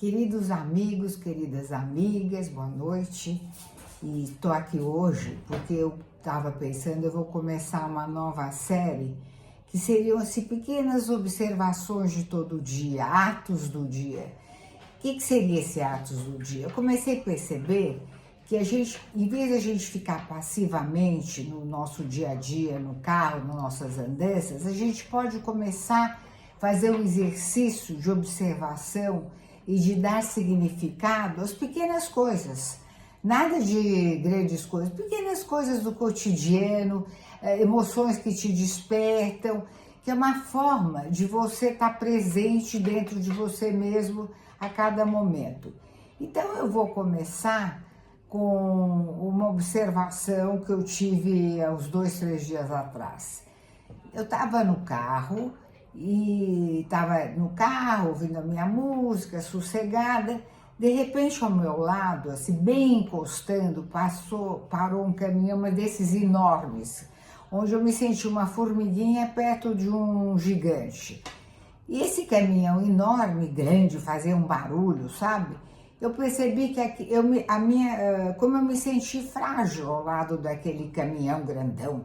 Queridos amigos, queridas amigas, boa noite. E estou aqui hoje porque eu estava pensando, eu vou começar uma nova série que seriam assim, pequenas observações de todo dia, atos do dia. O que seria esse atos do dia? Eu comecei a perceber que a gente, em vez de a gente ficar passivamente no nosso dia a dia, no carro, nas nossas andanças, a gente pode começar a fazer um exercício de observação e de dar significado às pequenas coisas. Nada de grandes coisas, pequenas coisas do cotidiano, emoções que te despertam, que é uma forma de você estar presente dentro de você mesmo a cada momento. Então eu vou começar com uma observação que eu tive há uns 2, 3 dias atrás. Eu estava no carro, ouvindo a minha música, sossegada. De repente, ao meu lado, assim, bem encostando, parou um caminhão, mas desses enormes, onde eu me senti uma formiguinha perto de um gigante. E esse caminhão enorme, grande, fazia um barulho, sabe? Eu percebi que como eu me senti frágil ao lado daquele caminhão grandão,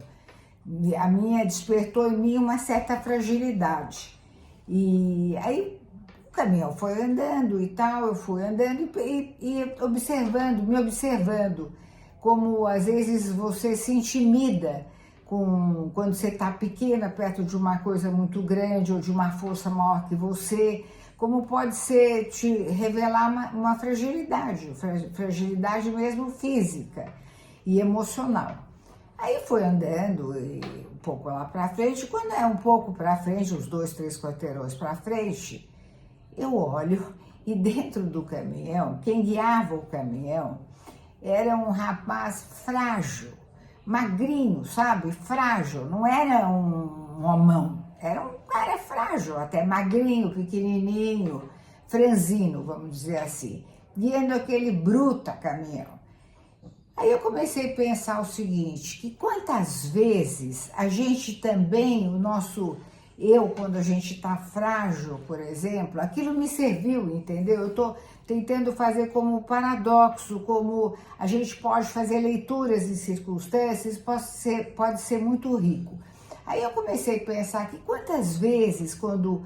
despertou em mim uma certa fragilidade. E aí o caminhão foi andando e tal, eu fui andando e me observando, como às vezes você se intimida quando você está pequena perto de uma coisa muito grande ou de uma força maior que você, como pode ser te revelar uma fragilidade mesmo física e emocional. Aí foi andando um pouco lá para frente, quando é um pouco para frente, uns 2, 3 quarteirões para frente, eu olho e dentro do caminhão, quem guiava o caminhão era um rapaz frágil, magrinho, sabe? Frágil, não era um homão, era um cara frágil, até magrinho, pequenininho, franzino, vamos dizer assim, guiando aquele bruta caminhão. Aí eu comecei a pensar o seguinte, que quantas vezes a gente também, o nosso eu, quando a gente está frágil, por exemplo, aquilo me serviu, entendeu? Eu estou tentando fazer como paradoxo, como a gente pode fazer leituras em circunstâncias, pode ser muito rico. Aí eu comecei a pensar que quantas vezes, quando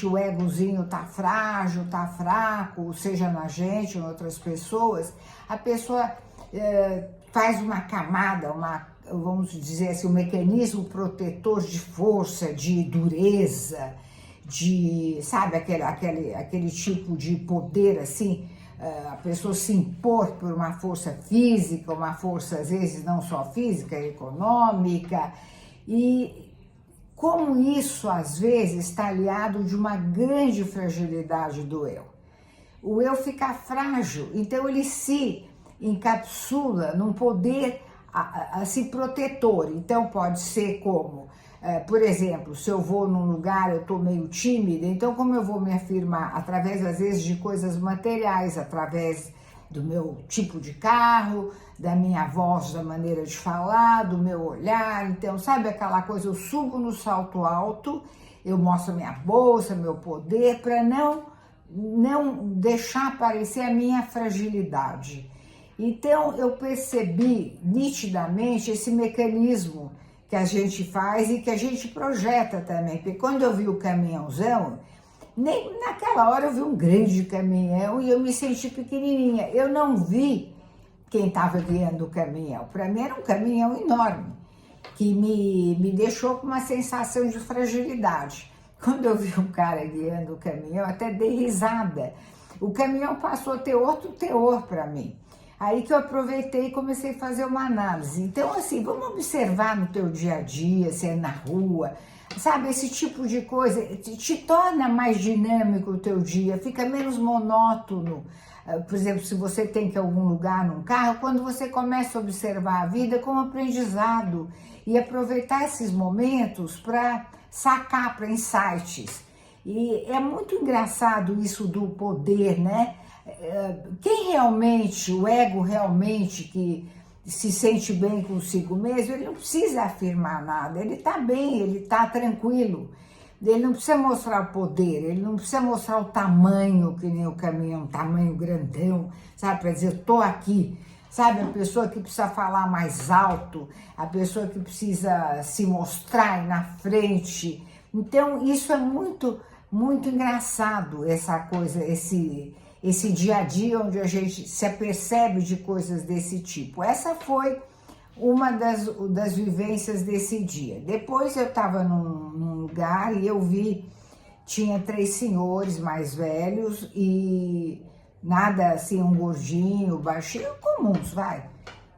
o egozinho está frágil, está fraco, seja na gente ou em outras pessoas, a pessoa faz uma camada, vamos dizer assim, um mecanismo protetor de força, de dureza, sabe, aquele tipo de poder assim, a pessoa se impor por uma força física, uma força às vezes não só física, econômica, e como isso às vezes está aliado de uma grande fragilidade do eu. O eu fica frágil, então ele se encapsula num poder assim protetor. Então pode ser como, por exemplo, se eu vou num lugar, eu estou meio tímida, então como eu vou me afirmar? Através às vezes de coisas materiais, através do meu tipo de carro, da minha voz, da maneira de falar, do meu olhar. Então sabe aquela coisa, eu subo no salto alto, eu mostro minha bolsa, meu poder, para não deixar aparecer a minha fragilidade. Então eu percebi nitidamente esse mecanismo que a gente faz e que a gente projeta também, porque quando eu vi o caminhãozão, nem naquela hora eu vi um grande caminhão e eu me senti pequenininha, eu não vi quem estava guiando o caminhão, para mim era um caminhão enorme, que me deixou com uma sensação de fragilidade. Quando eu vi um cara guiando o caminhão, até dei risada, o caminhão passou a ter outro teor para mim. Aí que eu aproveitei e comecei a fazer uma análise. Então, assim, vamos observar no teu dia a dia, se é na rua, sabe? Esse tipo de coisa te torna mais dinâmico o teu dia, fica menos monótono. Por exemplo, se você tem que ir a algum lugar num carro, quando você começa a observar a vida como aprendizado e aproveitar esses momentos para sacar, para insights. E é muito engraçado isso do poder, né? Quem realmente, o ego realmente que se sente bem consigo mesmo, ele não precisa afirmar nada, ele está bem, ele está tranquilo. Ele não precisa mostrar o poder, ele não precisa mostrar o tamanho, que nem o caminhão, um tamanho grandão, sabe? Para dizer, tô aqui. Sabe, a pessoa que precisa falar mais alto, a pessoa que precisa se mostrar aí na frente. Então, isso é muito, muito engraçado, essa coisa, esse dia a dia onde a gente se apercebe de coisas desse tipo. Essa foi uma das vivências desse dia. Depois eu estava num lugar e eu vi, tinha 3 senhores mais velhos e nada assim, um gordinho, baixinho, comuns, vai.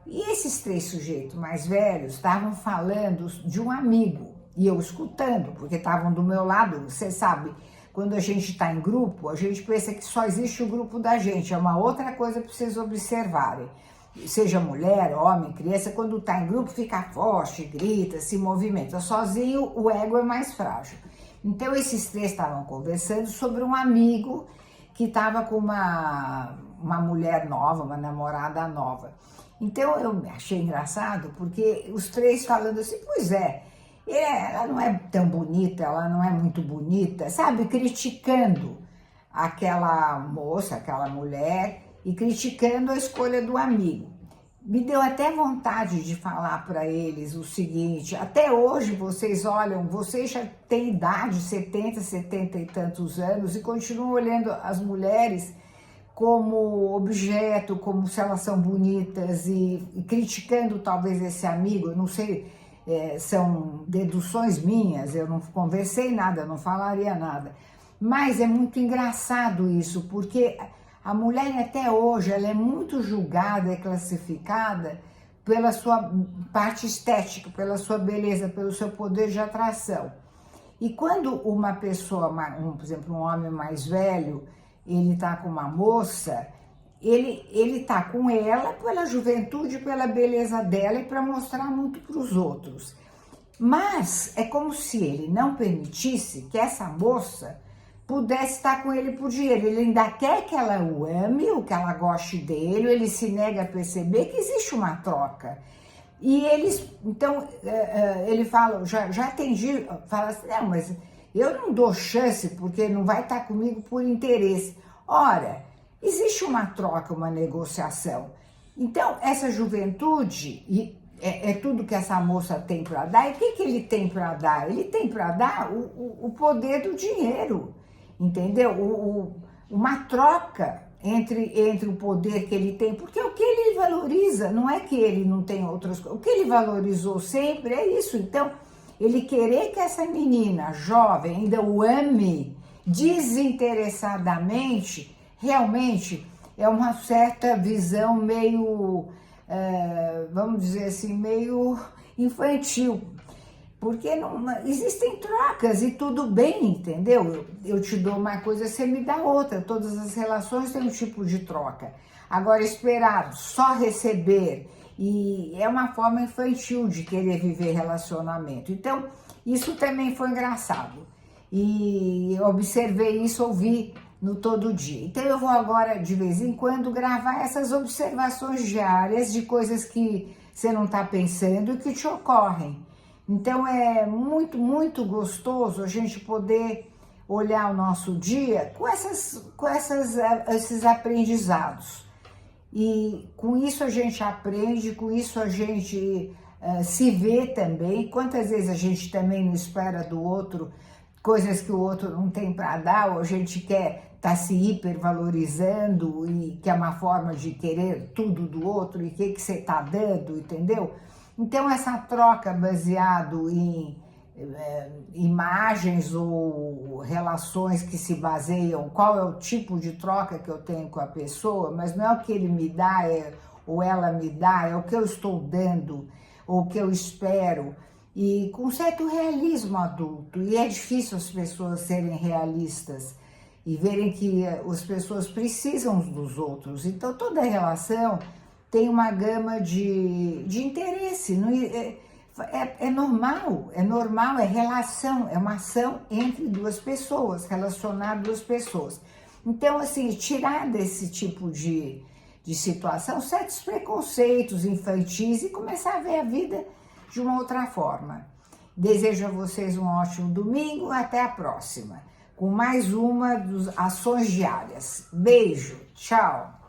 E esses 3 sujeitos mais velhos estavam falando de um amigo e eu escutando, porque estavam do meu lado. Você sabe, quando a gente está em grupo, a gente pensa que só existe o grupo da gente, é uma outra coisa para vocês observarem. Seja mulher, homem, criança, quando está em grupo fica forte, grita, se movimenta. Sozinho o ego é mais frágil. Então esses 3 estavam conversando sobre um amigo que estava com uma mulher nova, uma namorada nova. Então eu achei engraçado porque os 3 falando assim, pois é, ela não é tão bonita, ela não é muito bonita, sabe? Criticando aquela moça, aquela mulher e criticando a escolha do amigo. Me deu até vontade de falar para eles o seguinte, até hoje vocês olham, vocês já têm idade, 70 e tantos anos, e continuam olhando as mulheres como objeto, como se elas são bonitas e criticando talvez esse amigo, eu não sei, são deduções minhas, eu não conversei nada, não falaria nada, mas é muito engraçado isso, porque a mulher até hoje ela é muito julgada e classificada pela sua parte estética, pela sua beleza, pelo seu poder de atração. E quando uma pessoa, por exemplo, um homem mais velho, ele tá com uma moça, ele tá com ela pela juventude, pela beleza dela e para mostrar muito para os outros. Mas é como se ele não permitisse que essa moça pudesse estar com ele por dinheiro. Ele ainda quer que ela o ame, ou que ela goste dele, ou ele se nega a perceber que existe uma troca. E eles, então, ele fala, já atendi, fala assim, não, mas eu não dou chance porque não vai estar comigo por interesse. Ora, existe uma troca, uma negociação. Então, essa juventude é tudo que essa moça tem para dar. E o que ele tem para dar? Ele tem para dar o poder do dinheiro. Entendeu? Uma troca entre o poder que ele tem, porque o que ele valoriza, não é que ele não tem outras coisas, o que ele valorizou sempre é isso. Então, ele querer que essa menina jovem ainda o ame desinteressadamente, realmente é uma certa visão meio, vamos dizer assim, meio infantil. Porque não, existem trocas e tudo bem, entendeu? Eu te dou uma coisa, você me dá outra. Todas as relações têm um tipo de troca. Agora, esperar só receber e é uma forma infantil de querer viver relacionamento. Então, isso também foi engraçado. E eu observei isso, ouvi no todo dia. Então, eu vou agora, de vez em quando, gravar essas observações diárias de coisas que você não está pensando e que te ocorrem. Então é muito, muito gostoso a gente poder olhar o nosso dia com esses aprendizados. E com isso a gente aprende, com isso a gente se vê também. Quantas vezes a gente também não espera do outro coisas que o outro não tem para dar, ou a gente quer estar se hipervalorizando e que é uma forma de querer tudo do outro e o que você está dando, entendeu? Então, essa troca baseado em imagens ou relações que se baseiam, qual é o tipo de troca que eu tenho com a pessoa, mas não é o que ele me dá ou ela me dá, é o que eu estou dando, ou o que eu espero, e com certo realismo adulto. E é difícil as pessoas serem realistas e verem que as pessoas precisam uns dos outros. Então, toda relação tem uma gama de interesse, é normal, é relação, é uma ação entre duas pessoas, relacionar duas pessoas. Então, assim, tirar desse tipo de situação certos preconceitos infantis e começar a ver a vida de uma outra forma. Desejo a vocês um ótimo domingo, até a próxima, com mais uma das ações diárias. Beijo, tchau!